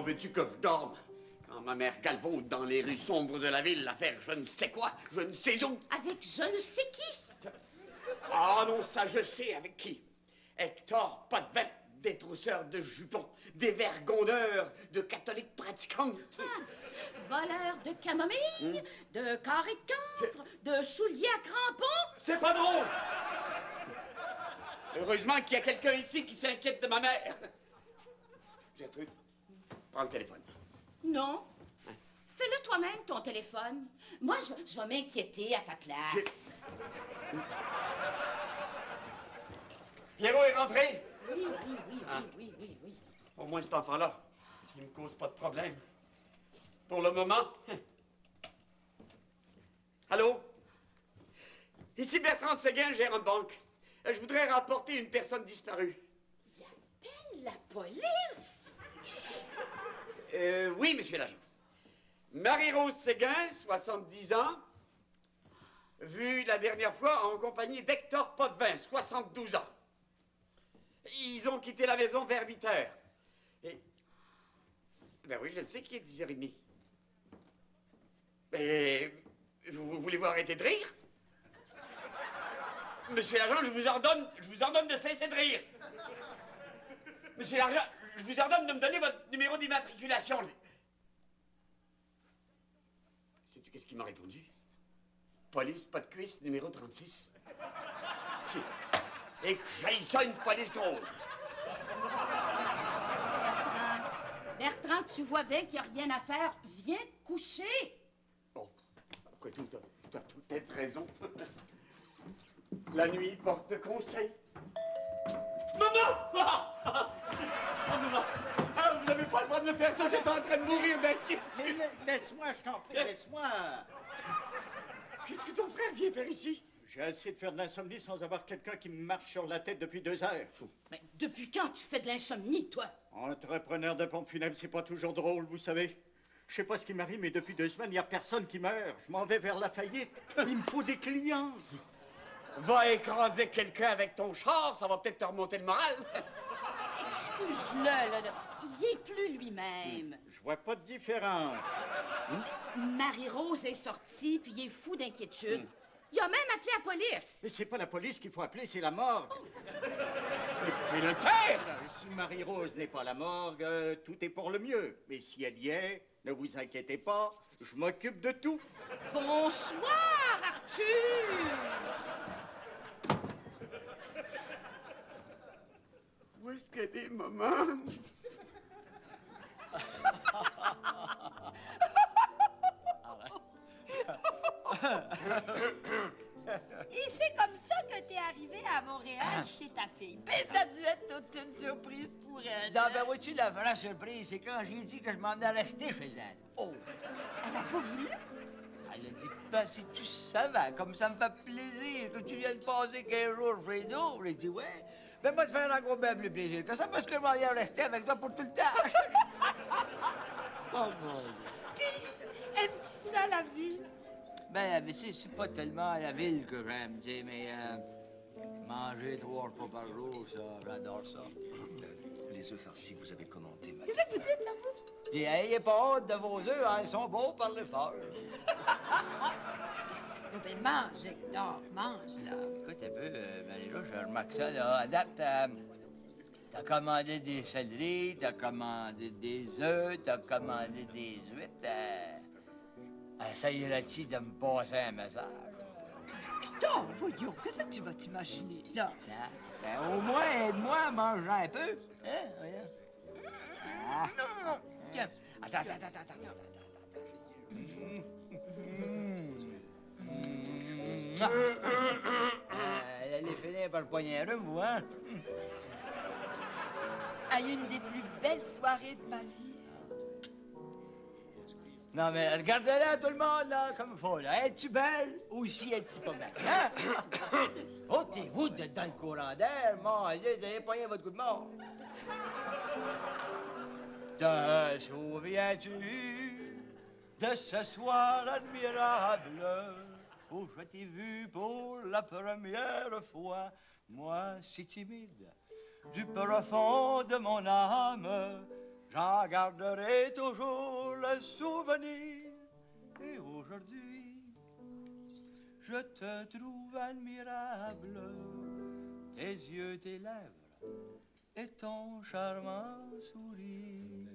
veux-tu que je dorme? Quand ma mère galvaude dans les rues sombres de la ville à faire je ne sais quoi, je ne sais où. Avec je ne sais qui. Ah non, ça je sais avec qui. Hector Potvin, détrousseur de jupons, dévergondeur de catholiques pratiquantes. Voleur de camomille, de carré de camphre, de souliers à crampons. C'est pas drôle! Heureusement qu'il y a quelqu'un ici qui s'inquiète de ma mère. Gertrude, prends le téléphone. Non. Fais-le toi-même, ton téléphone. Moi, je vais m'inquiéter à ta place. Pierrot est rentré? Oui, oui, oui, oui, oui, oui. Au moins cet enfant-là, il me cause pas de problème. Pour le moment. Allô? Ici Bertrand Séguin, gérant de banque. Je voudrais rapporter une personne disparue. Il appelle la police? Oui, monsieur l'agent. Marie-Rose Séguin, 70 ans, vue la dernière fois en compagnie d'Hector Potvin, 72 ans. Ils ont quitté la maison vers 8 heures. Et... Ben oui, je sais qu'il est 10h30. Mais... Vous voulez-vous arrêter de rire? Monsieur l'agent, je vous ordonne de cesser de rire. Monsieur l'agent, je vous ordonne de me donner votre numéro d'immatriculation. Sais-tu qu'est-ce qu'il m'a répondu? Police, pas de cuisse, numéro 36. Et que j'aille ça, une police drôle. Bertrand, tu vois bien qu'il n'y a rien à faire. Viens te coucher. Oh, après tout, t'as peut-être raison. La nuit porte conseil. Maman! Oh, maman! Ah, vous n'avez pas le droit de me faire ça, j'étais en train de mourir d'inquiétude. Laisse-moi, je t'en prie, laisse-moi. Qu'est-ce que ton frère vient faire ici? J'ai essayé de faire de l'insomnie sans avoir quelqu'un qui me marche sur la tête depuis 2 heures. Mais depuis quand tu fais de l'insomnie, toi? Entrepreneur de pompes funèbres, c'est pas toujours drôle, vous savez. Je sais pas ce qui m'arrive, mais depuis 2 semaines, il n'y a personne qui meurt. Je m'en vais vers la faillite. Il me faut des clients. Va écraser quelqu'un avec ton char, ça va peut-être te remonter le moral. Excuse-le, là. Il est plus lui-même. Je vois pas de différence. Marie-Rose est sortie, puis il est fou d'inquiétude. Il a même appelé la police. Mais c'est pas la police qu'il faut appeler, c'est la morgue. Fais le taire! Si Marie-Rose n'est pas à la morgue, tout est pour le mieux. Mais si elle y est, ne vous inquiétez pas, je m'occupe de tout. Bonsoir, Arthur! Où est-ce qu'elle est, maman? Et c'est comme ça que t'es arrivé à Montréal chez ta fille. Ben, ça a dû être toute une surprise pour elle. Non, ben vois-tu, la vraie surprise, c'est quand j'ai dit que je m'en allais rester chez elle. Oh! Elle a pas voulu? Elle a dit, ben, si tu savais, comme ça me fait plaisir que tu viennes passer 15 jours chez nous. J'ai dit, ouais. Ben, moi, te faire encore bien plus plaisir que ça, parce que je m'en viens rester avec toi pour tout le temps. Oh, mon Dieu. Puis, aimes-tu ça, la ville? Ben, c'est pas tellement la ville que j'aime, tu sais, mais manger 3 repas par jour, ça, j'adore ça. Les œufs farcis que vous avez commentés, madame. Qu'est-ce que vous dites, là, vous? Puis, ayez pas hâte de vos œufs, hein, ils sont beaux par le fort. Oh, ben, mange, Hector, mange, là. Écoute un peu, Marie-Lou, je remarque ça, là. À date, t'as commandé des céleris, t'as commandé des œufs, t'as commandé des huîtres. Essayeras-tu de me passer un message? Hector, voyons, qu'est-ce que tu vas t'imaginer, là? Hein? Ben, au moins, aide-moi à manger un peu. Hein, voyons. Ah. Non, tiens. Attends. Elle allait finir par le poignet un rhume, vous, hein? À une des plus belles soirées de ma vie. Non, mais regardez-la, tout le monde, là, comme il faut, là. Es-tu belle ou si es-tu pas belle, hein? Ôtez-vous dans le courant d'air, mon Dieu, vous avez pogné votre coup de mort. Te souviens-tu de ce soir admirable où je t'ai vu pour la première fois, moi si timide, du profond de mon âme, j'en garderai toujours le souvenir. Et aujourd'hui, je te trouve admirable, tes yeux, tes lèvres et ton charmant sourire.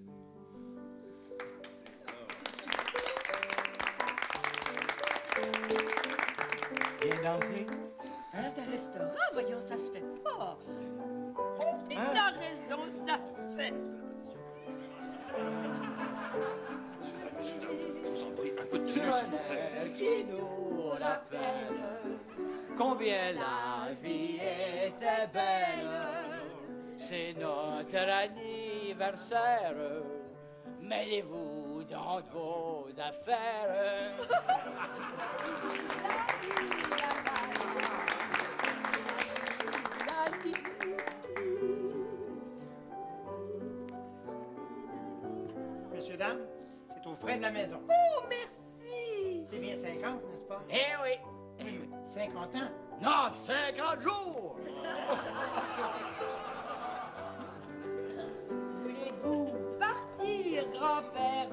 Viens danser. C'est un restaurant, voyons, ça se fait pas. Oh, puis t'as raison, ça se fait. Je vous en prie, un peu de tenue, s'il vous plaît. Qui nous rappelle combien la vie était belle. C'est notre anniversaire. Mêlez-vous dans vos affaires. Monsieur, dame, c'est aux frais de la maison. Oh, merci. C'est bien 50, n'est-ce pas? Eh oui! Oui, mais 50 ans. Non, 50 jours! Voulez-vous partir, grand-père?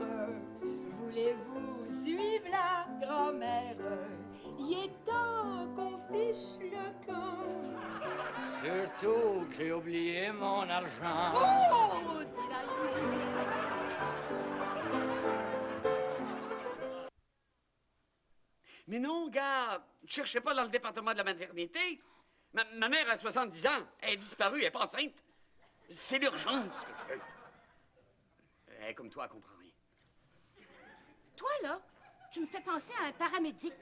Voulez-vous suivre la grand-mère? Il est temps qu'on fiche le camp. Surtout que j'ai oublié mon argent. Oh, tiraillé. Mais non, gars, ne cherchez pas dans le département de la maternité. Ma mère a 70 ans. Elle est disparue, elle n'est pas enceinte. C'est l'urgence que je veux. Elle, comme toi, elle comprend rien. Toi, là, tu me fais penser à un paramédic.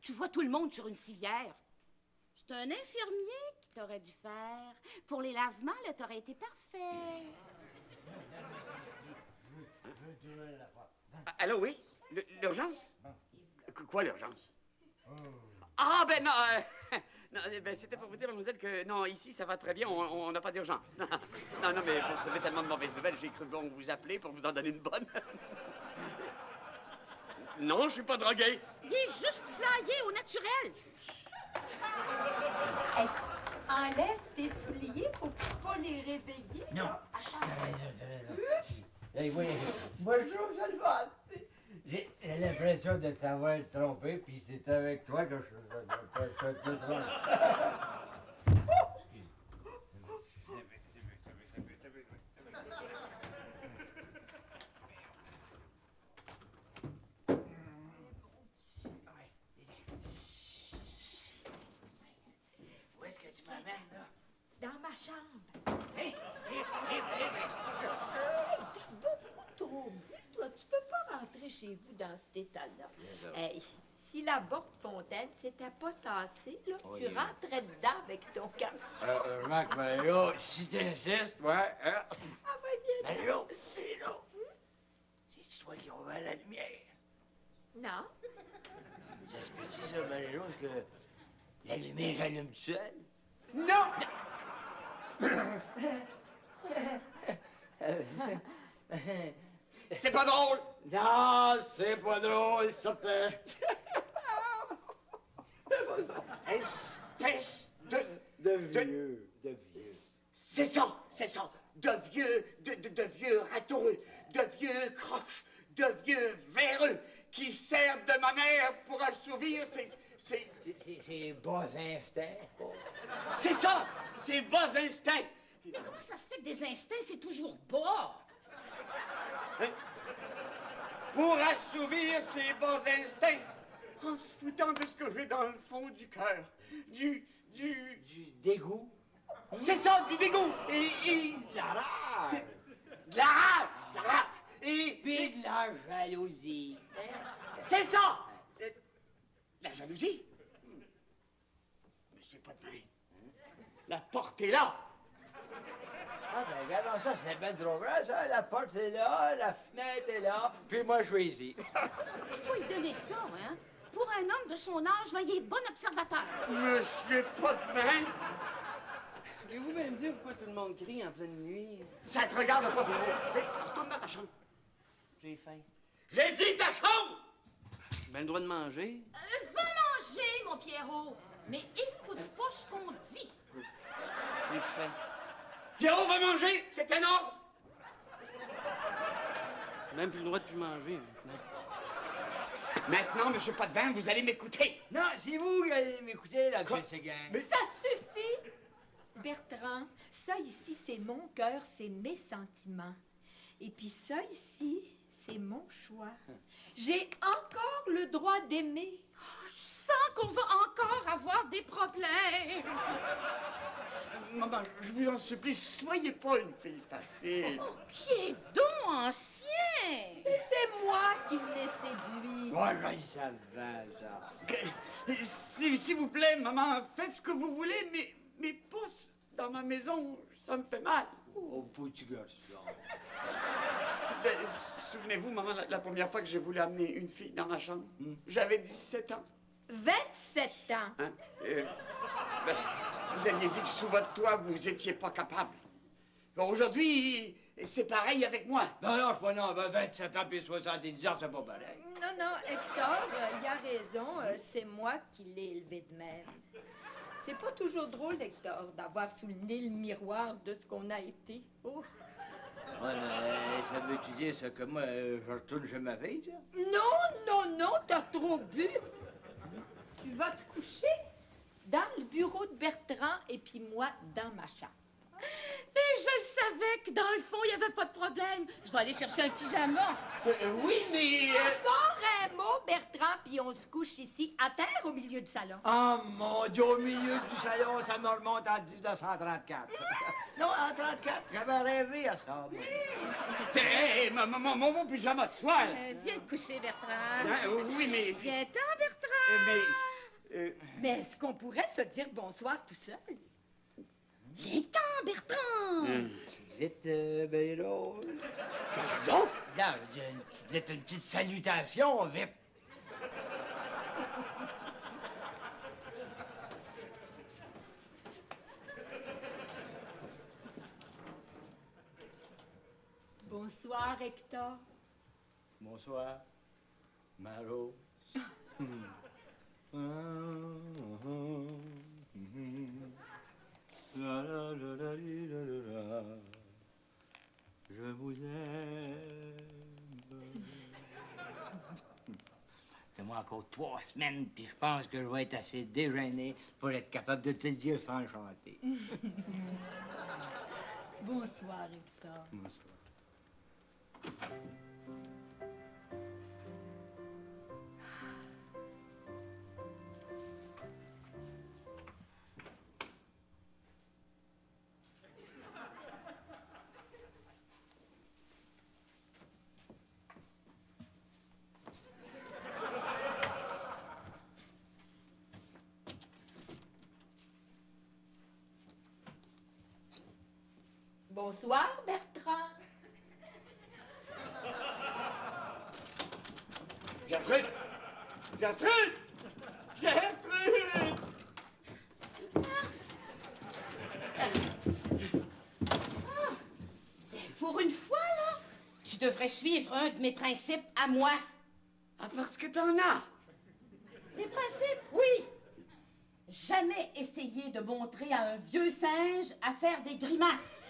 Tu vois tout le monde sur une civière. C'est un infirmier qui t'aurait dû faire. Pour les lavements, là, t'aurais été parfait. Allô, oui? L'urgence? Quoi, l'urgence? Ah, ben non, non, ben, c'était pour vous dire, mademoiselle, que non, ici, ça va très bien, on n'a pas d'urgence. Non, mais vous recevez tellement de mauvaises nouvelles, j'ai cru bon vous appeler pour vous en donner une bonne. Non, je suis pas drogué. Il est juste flyé au naturel. Hey, enlève tes souliers, faut pas les réveiller. Non. Hey, oui, moi, je trouve ça le fun. J'ai l'impression de t'avoir trompé, puis c'est avec toi que je te trompe. Où est-ce que tu m'amènes, là? Dans ma chambre. Hey! Trop bu, toi. Tu peux pas rentrer chez vous dans cet état-là. Hey, si la porte fontaine s'était pas tassée, là, tu rentrais dedans avec ton caleçon. Marc, ben là, si t'insistes, ouais, hein? Ah, ben bien. Ben là, c'est toi qui as ouvert la lumière. Non. Ça se peut-tu, ça, Marie-Lou, est-ce que la lumière allume tout seul? Non! C'est pas drôle! Non, c'est pas drôle, certain. Espèce de vieux, de vieux. C'est ça. De vieux ratoureux, de vieux croches, de vieux véreux qui servent de ma mère pour assouvir C'est bas instincts, quoi. C'est ça! C'est bas instincts! Mais comment ça se fait que des instincts, c'est toujours bas? Hein? Pour assouvir ces bas instincts, en se foutant de ce que j'ai dans le fond du cœur, du dégoût. C'est ça, du dégoût! Et De la rage. de la rage! Et Puis de la jalousie. c'est ça! La jalousie? Monsieur Potvin, la porte est là! Ah, ben, regarde ça, c'est bien drôle, ça. La porte est là, la fenêtre est là, puis moi, je suis ici. Il faut lui donner ça, hein? Pour un homme de son âge, là, il est bon observateur. Monsieur Potvin! Voulez-vous bien me dire pourquoi tout le monde crie en pleine nuit? Ça te regarde pas, Pierrot. Retourne dans ta chambre. J'ai faim. J'ai dit ta chambre! Ben le droit de manger? Va manger, mon Pierrot. Mais écoute pas ce qu'on dit. J'ai plus faim. Pierrot va manger, c'est un ordre! Même plus le droit de plus manger maintenant. Maintenant, monsieur Potvin, vous allez m'écouter. Non, c'est vous qui allez m'écouter, là, M. Séguin. Ça suffit! Bertrand, ça ici, c'est mon cœur, c'est mes sentiments. Et puis ça ici, c'est mon choix. J'ai encore le droit d'aimer. Je sens qu'on va encore avoir des problèmes. Maman, je vous en supplie, soyez pas une fille facile. Oh, qui est donc ancien? Mais c'est moi qui l'ai séduit. Ouais, je savais, ça. S'il vous plaît, maman, faites ce que vous voulez, mais pas dans ma maison, ça me fait mal. Oh, petit garçon. Ben, souvenez-vous, maman, la première fois que j'ai voulu amener une fille dans ma chambre, j'avais 17 ans. 27 ans. Hein? Ben, vous aviez dit que sous votre toit, vous étiez pas capable. Bon, aujourd'hui, c'est pareil avec moi. Non, je crois non, 27 ans puis 70 ans, c'est pas pareil. Non, Hector, il a raison. C'est moi qui l'ai élevé de même. C'est pas toujours drôle, Hector, d'avoir sous le nez le miroir de ce qu'on a été. Ouf. Ouais, ça veut-tu dire ça que moi, je retourne chez ma fille, ça? Non, t'as trop bu. Tu vas te coucher dans le bureau de Bertrand et puis moi dans ma chambre. Mais je le savais que dans le fond, il n'y avait pas de problème. Je vais aller chercher un pyjama. Oui, mais... Encore un mot, Bertrand, puis on se couche ici, à terre, au milieu du salon. Oh, mon Dieu, au milieu du salon, ça me remonte en 1934. Non, en 34, j'avais rêvé à ça, moi. Hé, mon pyjama de soie. Viens te coucher, Bertrand. Hein, oui, mais... Viens-t'en, Bertrand. Mais est-ce qu'on pourrait se dire bonsoir tout seul? Viens-t'en, Bertrand. Petite vite, Belle-Rose. Donc? Non, je veux dire, une petite salutation, vite. Bonsoir, Hector. Bonsoir, Maro. La, la, la, la, la, la, la. Je vous aime. Donne-moi encore 3 semaines, puis je pense que je vais être assez déjeuné pour être capable de te le dire sans chanter. Bonsoir, Hector. Bonsoir. Bonsoir, Bertrand. Gertrude! Gertrude! Gertrude! Pour une fois, là, tu devrais suivre un de mes principes à moi. Ah, parce que t'en as! Mes principes, oui. Jamais essayer de montrer à un vieux singe à faire des grimaces.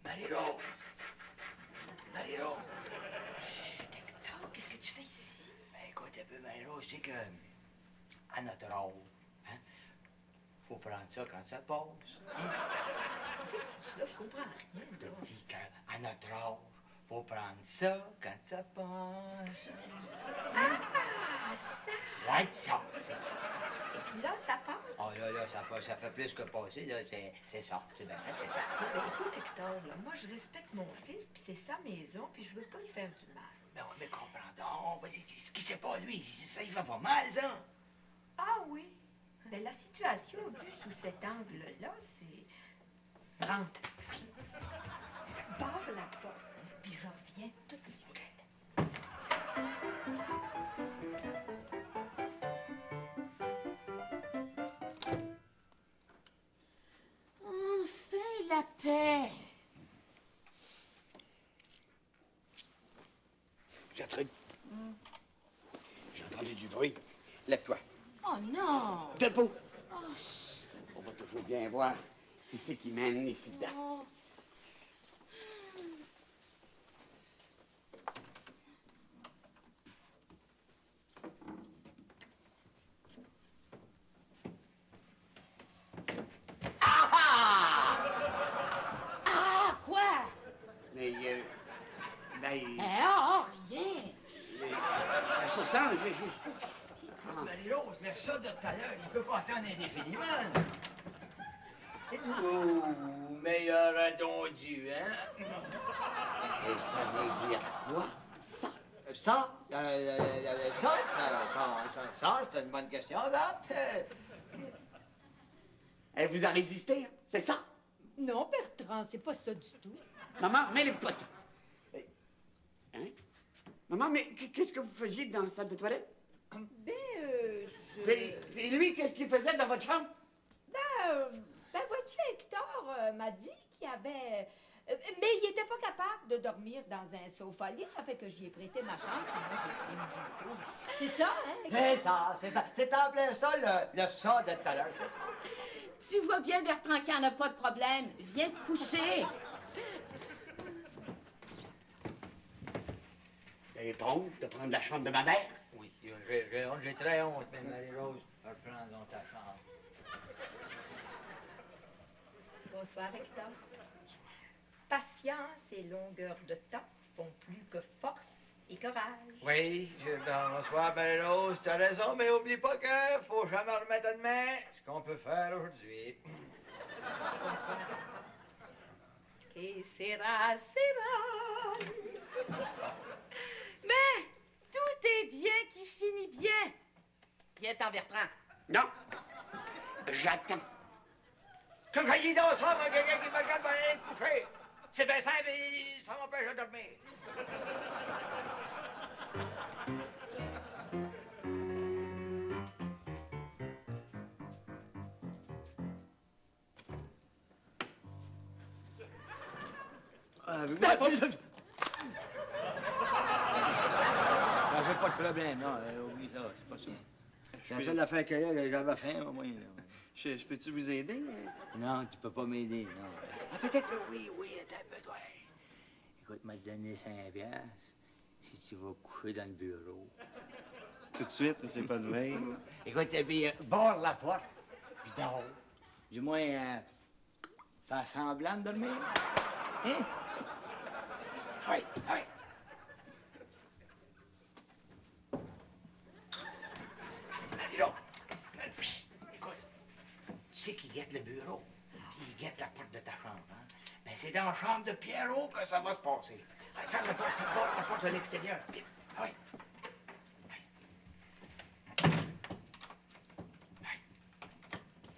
Marie-Rose! Marie-Rose! Chut, Hector, qu'est-ce que tu fais ici? Ben, écoute un peu, Marie-Rose, c'est que, à notre âge, hein, faut prendre ça quand ça passe. Là, je comprends rien. Je dis qu'à notre âge, faut prendre ça quand ça passe. Ah, ça! Ouais, ça, c'est ça. Et puis là, ça passe. Oh là, ça passe, ça fait plus que passer, là, c'est ça, c'est bien, c'est ça. Mais écoute, Hector, là, moi, je respecte mon fils, puis c'est sa maison, puis je veux pas lui faire du mal. Ben oui, mais comprends donc, ce qui c'est pas lui, ça, il fait pas mal, ça. Ah oui? Mais la situation vue sous cet angle-là, c'est... Rentre. Barre la porte, puis je reviens tout de suite. Enfin, la paix. Gertrude. J'ai entendu du bruit. Lève-toi. Oh non. Debout. Oh, On va toujours bien voir ici qui mène ici dedans. oh. Ah, quoi? Mais, ben, Oh, rien. pourtant, j'ai... Marie-Rose, le chat de tout à l'heure, il peut pas attendre indéfiniment. Oh, mais il aurait donc dû, hein? Et ça veut dire quoi, ça? Ça, c'est une bonne question, là. Elle vous a résisté, hein? C'est ça? Non, Bertrand, c'est pas ça du tout. Maman, mêlez-vous pas de ça. Hein? Maman, mais qu'est-ce que vous faisiez dans la salle de toilette? Ben, Et lui, qu'est-ce qu'il faisait dans votre chambre? Ben, vois-tu, Hector m'a dit qu'il avait... mais il était pas capable de dormir dans un sofa-lit, ça fait que j'y ai prêté ma chambre, puis moi, j'ai pris mon bureau. C'est ça, hein? C'est ça. C'est en plein ça, le chat de tout à l'heure. Tu vois bien, Bertrand, qu'il n'y en a pas de problème. Viens te coucher. Vous avez pas honte de prendre la chambre de ma mère? Oui, j'ai honte, j'ai très honte, mais Marie-Rose, reprends donc ta chambre. Bonsoir, Hector. Patience et longueur de temps font plus que force et courage. Oui, bonsoir, Marie-Rose, t'as raison, mais oublie pas que faut jamais remettre à demain ce qu'on peut faire aujourd'hui. Bonsoir, Hector. Que sera, sera. Mais tout est bien qui finit bien. Viens-t'en, Bertrand. Non. J'attends. Que j'aille dans ça, moi, quelqu'un qui me regarde pour aller te coucher. C'est bien simple, et ça m'empêche de dormir. J'ai pas de problème, non, oublie ça, c'est pas ça. C'est la seule affaire qu'il y a, j'avais faim, au moins. Je peux-tu vous aider? Non, tu peux pas m'aider, non. Ah, peut-être que oui, attends un peu, toi. Écoute, m'a donné 5 piastres si tu vas coucher dans le bureau. Tout de suite, c'est pas de même. Écoute, puis barre la porte, puis dors. Du moins, faire semblant de dormir. Hein? Oui. Allez, là. Écoute, tu sais qu'il guette le bureau, puis il guette la porte de ta chambre, hein? Ben, c'est dans la chambre de Pierrot que ça va se passer. Allez, ferme la porte de l'extérieur, vite. Ah oui.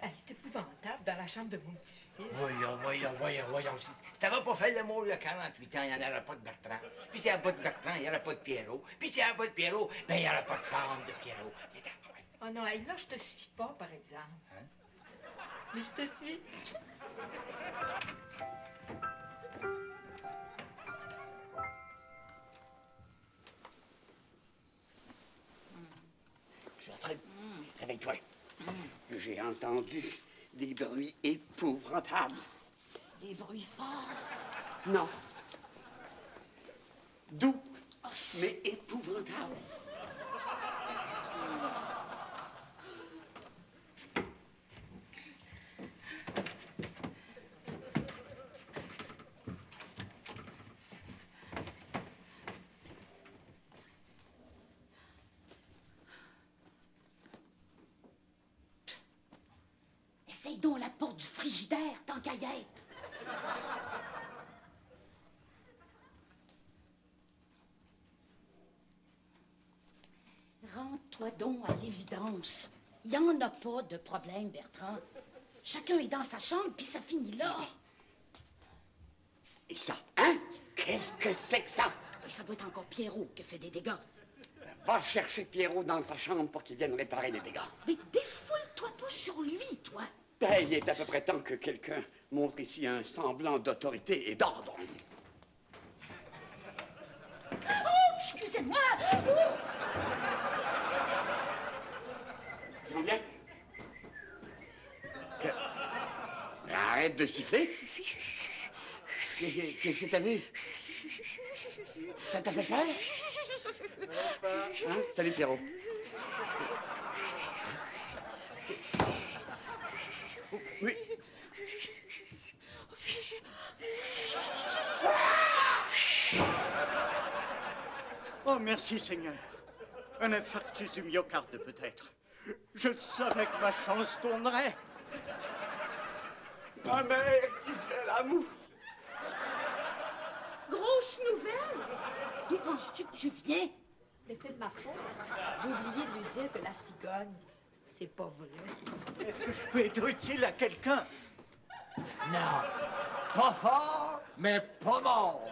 Hey, c'est épouvantable dans la chambre de mon petit-fils. Voyons. Si t'avais pas fait le mot il y a 48 ans, il n'y en aurait pas de Bertrand. Puis s'il n'y a pas de Bertrand, il n'y aurait pas de Pierrot. Puis s'il n'y a pas de Pierrot, ben il n'y aurait pas de chambre de Pierrot. Oh non, hey, là, je te suis pas, par exemple. Hein? Mais je te suis. Gertrude, réveille-toi. J'ai entendu des bruits épouvantables. Des bruits forts. Non. Doux, mais épouvantables. Essaye donc la porte du frigidaire, tant qu'à y être. Rends-toi donc à l'évidence. Il n'y en a pas de problème, Bertrand. Chacun est dans sa chambre, puis ça finit là. Et ça, hein? Qu'est-ce que c'est que ça? Et ça doit être encore Pierrot qui fait des dégâts. Va chercher Pierrot dans sa chambre pour qu'il vienne réparer les dégâts. Mais défoule-toi pas sur lui, toi. Ben, il est à peu près temps que quelqu'un montre ici un semblant d'autorité et d'ordre. Oh, excusez-moi! Ça te sent bien? Mais arrête de siffler. Qu'est-ce que t'as vu? Ça t'a fait peur? Hein? Salut, Pierrot. Oui. Oh, merci, Seigneur. Un infarctus du myocarde, peut-être. Je savais que ma chance tournerait. Ma mère qui fait l'amour. Grosse nouvelle! D'où penses-tu que tu viens? Mais c'est de ma faute. J'ai oublié de lui dire que la cigogne, c'est pas vrai. Est-ce que je peux être utile à quelqu'un? Non. Pas fort, mais pas mort.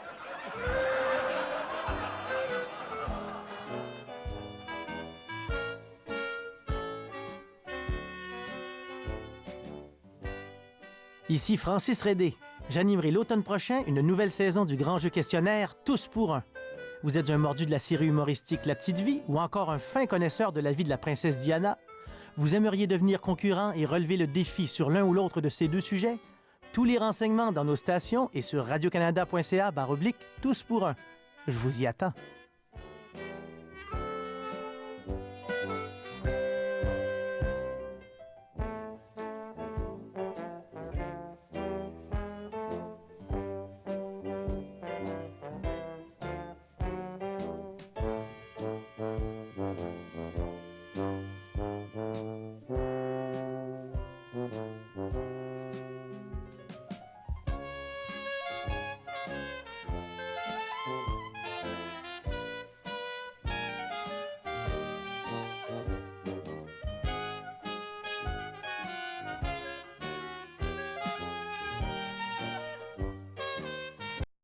Ici Francis Redé. J'animerai l'automne prochain une nouvelle saison du grand jeu questionnaire Tous pour un. Vous êtes un mordu de la série humoristique La Petite Vie ou encore un fin connaisseur de la vie de la princesse Diana? Vous aimeriez devenir concurrent et relever le défi sur l'un ou l'autre de ces deux sujets? Tous les renseignements dans nos stations et sur radiocanada.ca/tous pour un. Je vous y attends.